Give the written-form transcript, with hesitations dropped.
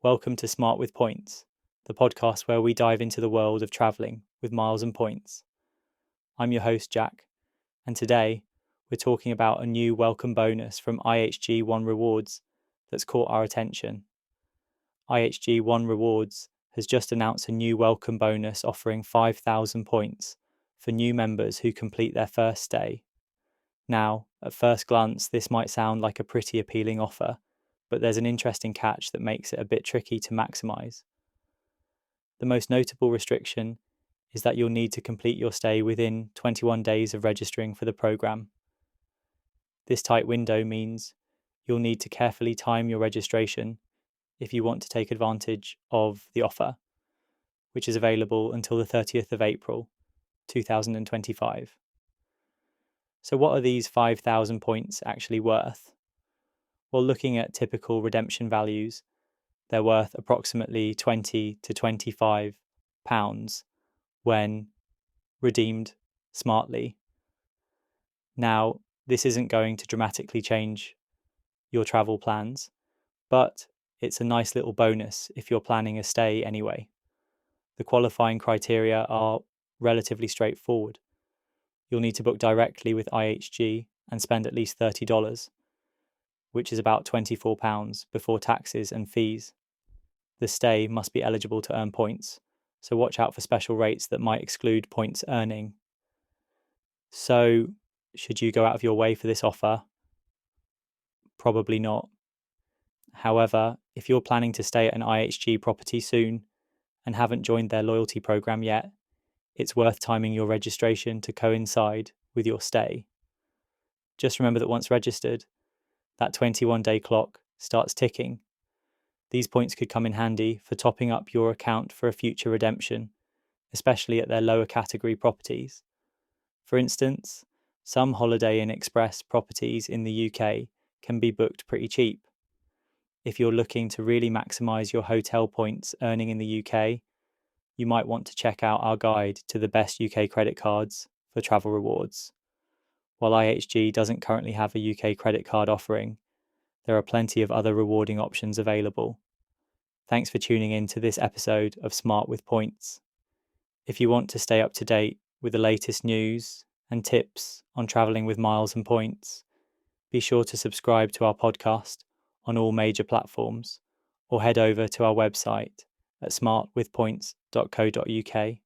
Welcome to Smart with Points, the podcast where we dive into the world of travelling with miles and points. I'm your host, Jack, and today we're talking about a new welcome bonus from IHG One Rewards that's caught our attention. IHG One Rewards has just announced a new welcome bonus offering 5,000 points for new members who complete their first stay. Now, at first glance, this might sound like a pretty appealing offer, but there's an interesting catch that makes it a bit tricky to maximise. The most notable restriction is that you'll need to complete your stay within 21 days of registering for the programme. This tight window means you'll need to carefully time your registration if you want to take advantage of the offer, which is available until the 30th of April 2025. So what are these 5,000 points actually worth? Well, looking at typical redemption values, they're worth approximately £20 to £25 when redeemed smartly. Now, this isn't going to dramatically change your travel plans, but it's a nice little bonus if you're planning a stay anyway. The qualifying criteria are relatively straightforward. You'll need to book directly with IHG and spend at least $30, which is about £24 before taxes and fees. The stay must be eligible to earn points, so watch out for special rates that might exclude points earning. So, should you go out of your way for this offer? Probably not. However, if you're planning to stay at an IHG property soon and haven't joined their loyalty program yet, it's worth timing your registration to coincide with your stay. Just remember that once registered, that 21-day clock starts ticking. These points could come in handy for topping up your account for a future redemption, especially at their lower category properties. For instance, some Holiday Inn Express properties in the UK can be booked pretty cheap. If you're looking to really maximise your hotel points earning in the UK, you might want to check out our guide to the best UK credit cards for travel rewards. While IHG doesn't currently have a UK credit card offering, there are plenty of other rewarding options available. Thanks for tuning in to this episode of Smart with Points. If you want to stay up to date with the latest news and tips on travelling with miles and points, be sure to subscribe to our podcast on all major platforms or head over to our website at smartwithpoints.co.uk.